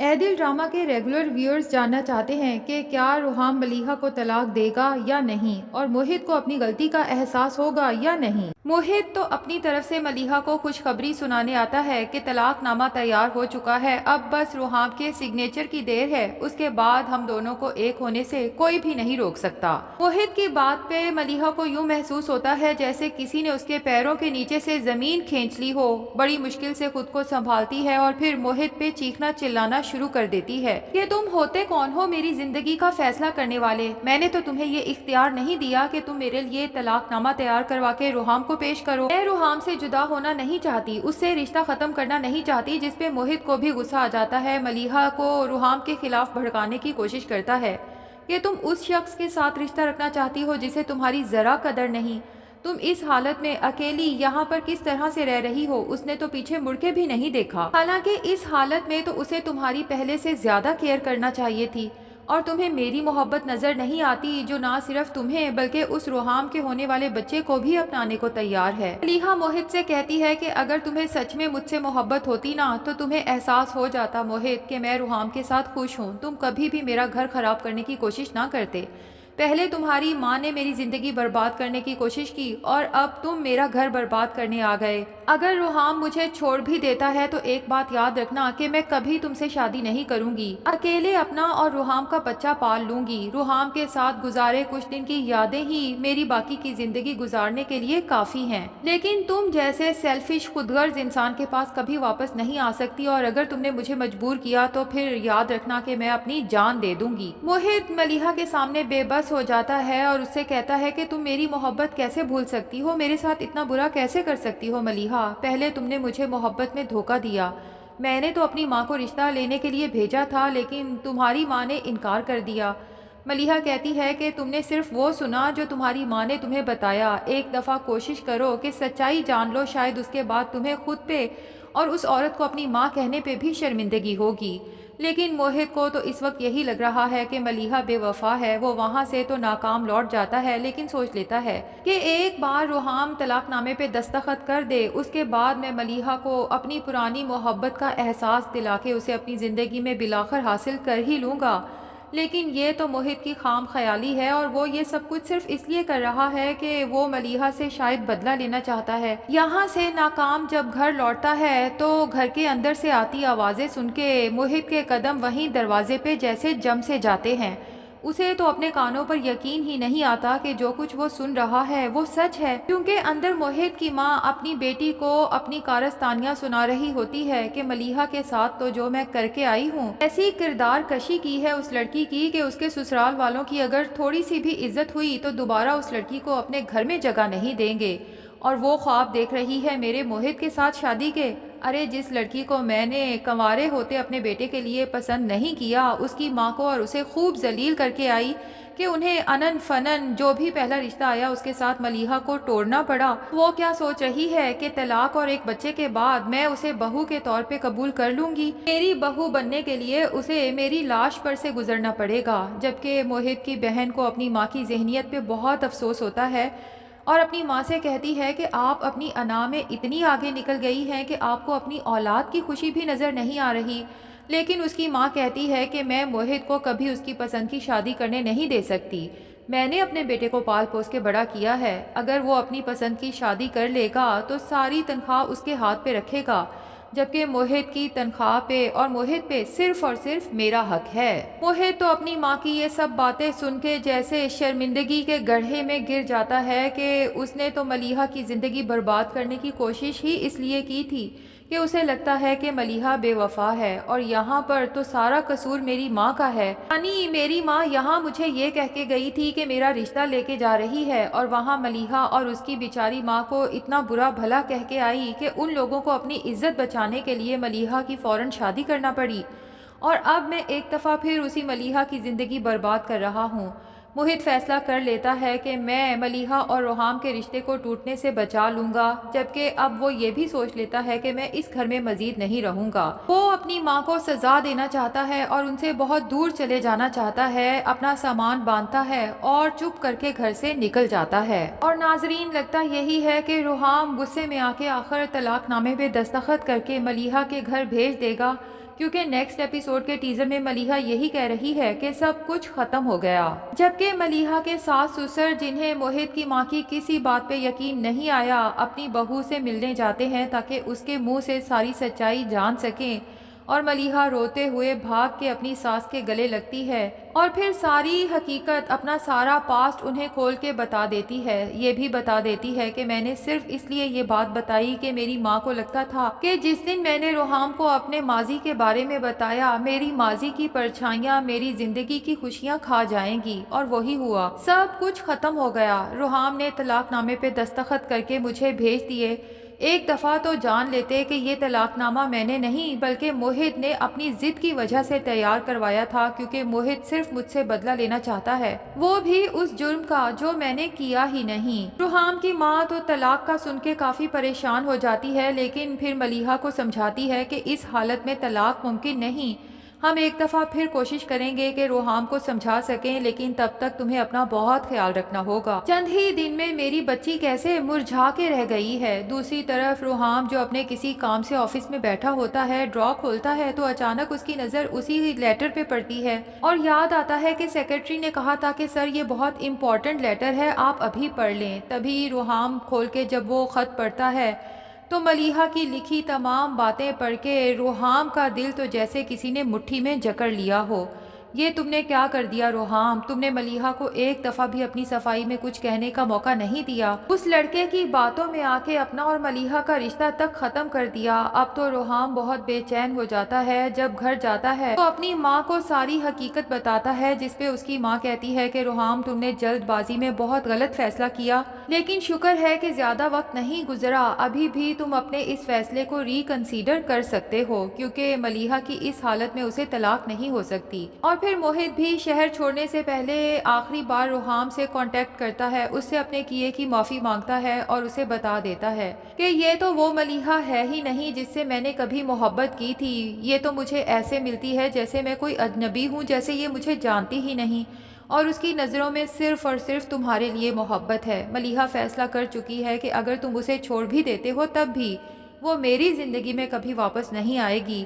دل ڈرامہ کے regular viewers جاننا چاہتے ہیں کہ کیا روحام ملیحہ کو طلاق دے گا یا نہیں، اور موہت کو اپنی غلطی کا احساس ہوگا یا نہیں۔ موہت تو اپنی طرف سے ملیحہ کو خوشخبری سنانے آتا ہے کہ طلاق نامہ تیار ہو چکا ہے، اب بس روحام کے سگنیچر کی دیر ہے، اس کے بعد ہم دونوں کو ایک ہونے سے کوئی بھی نہیں روک سکتا۔ موہت کی بات پہ ملیحہ کو یوں محسوس ہوتا ہے جیسے کسی نے اس کے پیروں کے نیچے سے زمین کھینچ لی ہو، بڑی مشکل سے خود کو سنبھالتی ہے اور پھر موہت پہ چیخنا چلانا شروع کر دیتی ہے کہ تم ہوتے کون ہو میری زندگی کا فیصلہ کرنے والے؟ میں نے تو تمہیں یہ اختیار نہیں دیا کہ تم میرے لیے طلاق نامہ تیار کروا کے روحام کو پیش کرو۔ میں روحام سے جدا ہونا نہیں چاہتی، اس سے رشتہ ختم کرنا نہیں چاہتی، جس پہ موہت کو بھی غصہ آ جاتا ہے۔ ملیحہ کو روحام کے خلاف بھڑکانے کی کوشش کرتا ہے کہ تم اس شخص کے ساتھ رشتہ رکھنا چاہتی ہو جسے تمہاری ذرا قدر نہیں، تم اس حالت میں اکیلی یہاں پر کس طرح سے رہ رہی ہو؟ اس نے تو پیچھے مڑ کے بھی نہیں دیکھا، حالانکہ اس حالت میں تو اسے تمہاری پہلے سے زیادہ کیئر کرنا چاہیے تھی، اور تمہیں میری محبت نظر نہیں آتی جو نہ صرف تمہیں بلکہ اس روحام کے ہونے والے بچے کو بھی اپنانے کو تیار ہے۔ ملیحہ موہت سے کہتی ہے کہ اگر تمہیں سچ میں مجھ سے محبت ہوتی نا تو تمہیں احساس ہو جاتا موہت کہ میں روحام کے ساتھ خوش ہوں، تم کبھی بھی میرا گھر خراب کرنے کی کوشش نہ کرتے۔ پہلے تمہاری ماں نے میری زندگی برباد کرنے کی کوشش کی اور اب تم میرا گھر برباد کرنے آ گئے۔ اگر روحام مجھے چھوڑ بھی دیتا ہے تو ایک بات یاد رکھنا کہ میں کبھی تم سے شادی نہیں کروں گی، اکیلے اپنا اور روحام کا بچہ پال لوں گی۔ روحام کے ساتھ گزارے کچھ دن کی یادیں ہی میری باقی کی زندگی گزارنے کے لیے کافی ہیں، لیکن تم جیسے سیلفش خود غرض انسان کے پاس کبھی واپس نہیں آ سکتی، اور اگر تم نے مجھے مجبور کیا تو پھر یاد رکھنا کہ میں اپنی جان دے دوں گی۔ موہت ملیحہ کے سامنے بے بس ہو جاتا ہے اور اس سے کہتا ہے کہ تم میری محبت کیسے بھول سکتی ہو، میرے ساتھ اتنا برا کیسے کر سکتی ہو ملیحہ؟ پہلے تم نے مجھے محبت میں دھوکہ دیا، میں نے تو اپنی ماں کو رشتہ لینے کے لیے بھیجا تھا لیکن تمہاری ماں نے انکار کر دیا۔ ملیحہ کہتی ہے کہ تم نے صرف وہ سنا جو تمہاری ماں نے تمہیں بتایا، ایک دفعہ کوشش کرو کہ سچائی جان لو، شاید اس کے بعد تمہیں خود پہ اور اس عورت کو اپنی ماں کہنے پہ بھی شرمندگی ہوگی۔ لیکن موہت کو تو اس وقت یہی لگ رہا ہے کہ ملیحہ بے وفا ہے، وہ وہاں سے تو ناکام لوٹ جاتا ہے لیکن سوچ لیتا ہے کہ ایک بار روحام طلاق نامے پہ دستخط کر دے، اس کے بعد میں ملیحہ کو اپنی پرانی محبت کا احساس دلا کے اسے اپنی زندگی میں بالآخر حاصل کر ہی لوں گا۔ لیکن یہ تو موہت کی خام خیالی ہے، اور وہ یہ سب کچھ صرف اس لیے کر رہا ہے کہ وہ ملیحہ سے شاید بدلہ لینا چاہتا ہے۔ یہاں سے ناکام جب گھر لوٹتا ہے تو گھر کے اندر سے آتی آوازیں سن کے موہت کے قدم وہیں دروازے پہ جیسے جم سے جاتے ہیں۔ اسے تو اپنے کانوں پر یقین ہی نہیں آتا کہ جو کچھ وہ سن رہا ہے وہ سچ ہے، کیونکہ اندر موہت کی ماں اپنی بیٹی کو اپنی کارستانیاں سنا رہی ہوتی ہے کہ ملیحہ کے ساتھ تو جو میں کر کے آئی ہوں، ایسی کردار کشی کی ہے اس لڑکی کی کہ اس کے سسرال والوں کی اگر تھوڑی سی بھی عزت ہوئی تو دوبارہ اس لڑکی کو اپنے گھر میں جگہ نہیں دیں گے، اور وہ خواب دیکھ رہی ہے میرے موہت کے ساتھ شادی کے۔ ارے جس لڑکی کو میں نے کنوارے ہوتے اپنے بیٹے کے لیے پسند نہیں کیا، اس کی ماں کو اور اسے خوب ذلیل کر کے آئی کہ انہیں انن فنن جو بھی پہلا رشتہ آیا اس کے ساتھ ملیحہ کو توڑنا پڑا۔ وہ کیا سوچ رہی ہے کہ طلاق اور ایک بچے کے بعد میں اسے بہو کے طور پہ قبول کر لوں گی؟ میری بہو بننے کے لیے اسے میری لاش پر سے گزرنا پڑے گا۔ جبکہ موہت کی بہن کو اپنی ماں کی ذہنیت پہ بہت افسوس ہوتا ہے اور اپنی ماں سے کہتی ہے کہ آپ اپنی انا میں اتنی آگے نکل گئی ہیں کہ آپ کو اپنی اولاد کی خوشی بھی نظر نہیں آ رہی، لیکن اس کی ماں کہتی ہے کہ میں موہت کو کبھی اس کی پسند کی شادی کرنے نہیں دے سکتی، میں نے اپنے بیٹے کو پال پوس کے بڑا کیا ہے، اگر وہ اپنی پسند کی شادی کر لے گا تو ساری تنخواہ اس کے ہاتھ پہ رکھے گا، جبکہ موہت کی تنخواہ پہ اور موہت پہ صرف اور صرف میرا حق ہے۔ موہت تو اپنی ماں کی یہ سب باتیں سن کے جیسے شرمندگی کے گڑھے میں گر جاتا ہے کہ اس نے تو ملیحہ کی زندگی برباد کرنے کی کوشش ہی اس لیے کی تھی کہ اسے لگتا ہے کہ ملیحہ بے وفا ہے، اور یہاں پر تو سارا قصور میری ماں کا ہے، یعنی میری ماں یہاں مجھے یہ کہہ کے گئی تھی کہ میرا رشتہ لے کے جا رہی ہے، اور وہاں ملیحہ اور اس کی بیچاری ماں کو اتنا برا بھلا کہہ کے آئی کہ ان لوگوں کو اپنی عزت بچانے کے لیے ملیحہ کی فوراً شادی کرنا پڑی، اور اب میں ایک دفعہ پھر اسی ملیحہ کی زندگی برباد کر رہا ہوں۔ موہت فیصلہ کر لیتا ہے کہ میں ملیحہ اور روحام کے رشتے کو ٹوٹنے سے بچا لوں گا، جبکہ اب وہ یہ بھی سوچ لیتا ہے کہ میں اس گھر میں مزید نہیں رہوں گا۔ وہ اپنی ماں کو سزا دینا چاہتا ہے اور ان سے بہت دور چلے جانا چاہتا ہے، اپنا سامان باندھتا ہے اور چپ کر کے گھر سے نکل جاتا ہے۔ اور ناظرین، لگتا یہی ہے کہ روحام غصے میں آ کے آخر طلاق نامے پہ دستخط کر کے ملیحہ کے گھر بھیج دے گا، کیونکہ نیکسٹ ایپیسوڈ کے ٹیزر میں ملیحہ یہی کہہ رہی ہے کہ سب کچھ ختم ہو گیا، جبکہ ملیحہ کے ساس سسر جنہیں موہت کی ماں کی کسی بات پہ یقین نہیں آیا اپنی بہو سے ملنے جاتے ہیں تاکہ اس کے منہ سے ساری سچائی جان سکیں، اور ملیحہ روتے ہوئے بھاگ کے اپنی ساس کے گلے لگتی ہے اور پھر ساری حقیقت، اپنا سارا پاسٹ انہیں کھول کے بتا دیتی ہے۔ یہ بھی بتا دیتی ہے کہ میں نے صرف اس لیے یہ بات بتائی کہ میری ماں کو لگتا تھا کہ جس دن میں نے روحام کو اپنے ماضی کے بارے میں بتایا میری ماضی کی پرچھائیاں میری زندگی کی خوشیاں کھا جائیں گی، اور وہی ہوا، سب کچھ ختم ہو گیا۔ روحام نے طلاق نامے پہ دستخط کر کے مجھے بھیج دیے۔ ایک دفعہ تو جان لیتے کہ یہ طلاق نامہ میں نے نہیں بلکہ موہت نے اپنی ضد کی وجہ سے تیار کروایا تھا، کیونکہ موہت صرف مجھ سے بدلہ لینا چاہتا ہے، وہ بھی اس جرم کا جو میں نے کیا ہی نہیں۔ روحام کی ماں تو طلاق کا سن کے کافی پریشان ہو جاتی ہے، لیکن پھر ملیحہ کو سمجھاتی ہے کہ اس حالت میں طلاق ممکن نہیں، ہم ایک دفعہ پھر کوشش کریں گے کہ روحام کو سمجھا سکیں، لیکن تب تک تمہیں اپنا بہت خیال رکھنا ہوگا۔ چند ہی دن میں میری بچی کیسے مرجھا کے رہ گئی ہے۔ دوسری طرف روحام جو اپنے کسی کام سے آفس میں بیٹھا ہوتا ہے، ڈرا کھولتا ہے تو اچانک اس کی نظر اسی لیٹر پہ پڑتی ہے اور یاد آتا ہے کہ سیکرٹری نے کہا تھا کہ سر یہ بہت امپورٹنٹ لیٹر ہے، آپ ابھی پڑھ لیں۔ تبھی روحام کھول کے جب وہ خط پڑھتا ہے تو ملیحہ کی لکھی تمام باتیں پڑھ کے روحام کا دل تو جیسے کسی نے مٹھی میں جکڑ لیا ہو۔ یہ تم نے کیا کر دیا روحام، تم نے ملیحہ کو ایک دفعہ بھی اپنی صفائی میں کچھ کہنے کا موقع نہیں دیا، اس لڑکے کی باتوں میں آ کے اپنا اور ملیحہ کا رشتہ تک ختم کر دیا۔ اب تو روحام بہت بے چین ہو جاتا ہے، جب گھر جاتا ہے تو اپنی ماں کو ساری حقیقت بتاتا ہے، جس پہ اس کی ماں کہتی ہے کہ روحام تم نے جلد بازی میں بہت غلط فیصلہ کیا، لیکن شکر ہے کہ زیادہ وقت نہیں گزرا، ابھی بھی تم اپنے اس فیصلے کو ریکنسیڈر کر سکتے ہو، کیونکہ ملیحہ کی اس حالت میں اسے طلاق نہیں ہو سکتی۔ اور پھر موہت بھی شہر چھوڑنے سے پہلے آخری بار روحام سے کانٹیکٹ کرتا ہے، اس سے اپنے کیے کی معافی مانگتا ہے اور اسے بتا دیتا ہے کہ یہ تو وہ ملیحہ ہے ہی نہیں جس سے میں نے کبھی محبت کی تھی، یہ تو مجھے ایسے ملتی ہے جیسے میں کوئی اجنبی ہوں، جیسے یہ مجھے جانتی ہی نہیں، اور اس کی نظروں میں صرف اور صرف تمہارے لیے محبت ہے۔ ملیحہ فیصلہ کر چکی ہے کہ اگر تم اسے چھوڑ بھی دیتے ہو تب بھی وہ میری زندگی میں کبھی واپس نہیں آئے گی،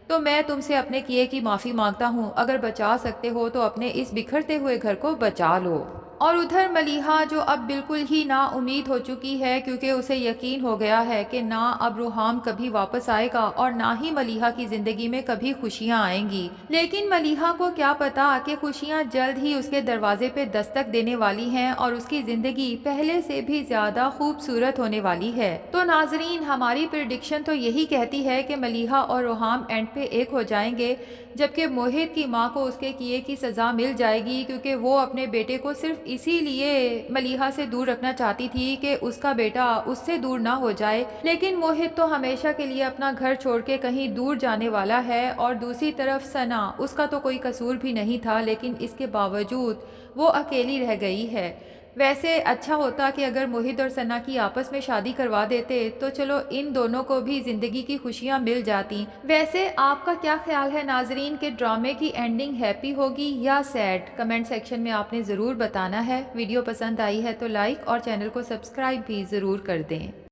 تو میں تم سے اپنے کیے کی معافی مانگتا ہوں، اگر بچا سکتے ہو تو اپنے اس بکھرتے ہوئے گھر کو بچا لو۔ اور ادھر ملیحہ جو اب بالکل ہی نا امید ہو چکی ہے، کیونکہ اسے یقین ہو گیا ہے کہ نہ اب روحام کبھی واپس آئے گا اور نہ ہی ملیحہ کی زندگی میں کبھی خوشیاں آئیں گی، لیکن ملیحہ کو کیا پتا کہ خوشیاں جلد ہی اس کے دروازے پہ دستک دینے والی ہیں اور اس کی زندگی پہلے سے بھی زیادہ خوبصورت ہونے والی ہے۔ تو ناظرین، ہماری پریڈکشن تو یہی کہتی ہے کہ ملیحہ اور روحام اینڈ پہ ایک ہو جائیں گے، جبکہ موہت کی ماں کو اس کے کیے کی سزا مل جائے گی، کیونکہ وہ اپنے بیٹے کو صرف اسی لیے ملیحہ سے دور رکھنا چاہتی تھی کہ اس کا بیٹا اس سے دور نہ ہو جائے، لیکن موہت تو ہمیشہ کے لیے اپنا گھر چھوڑ کے کہیں دور جانے والا ہے۔ اور دوسری طرف ثنا، اس کا تو کوئی قصور بھی نہیں تھا، لیکن اس کے باوجود وہ اکیلی رہ گئی ہے۔ ویسے اچھا ہوتا کہ اگر موہت اور ثنا کی آپس میں شادی کروا دیتے تو چلو ان دونوں کو بھی زندگی کی خوشیاں مل جاتی۔ ویسے آپ کا کیا خیال ہے ناظرین کہ ڈرامے کی اینڈنگ ہیپی ہوگی یا سیڈ؟ کمنٹ سیکشن میں آپ نے ضرور بتانا ہے۔ ویڈیو پسند آئی ہے تو لائک اور چینل کو سبسکرائب بھی ضرور کر دیں۔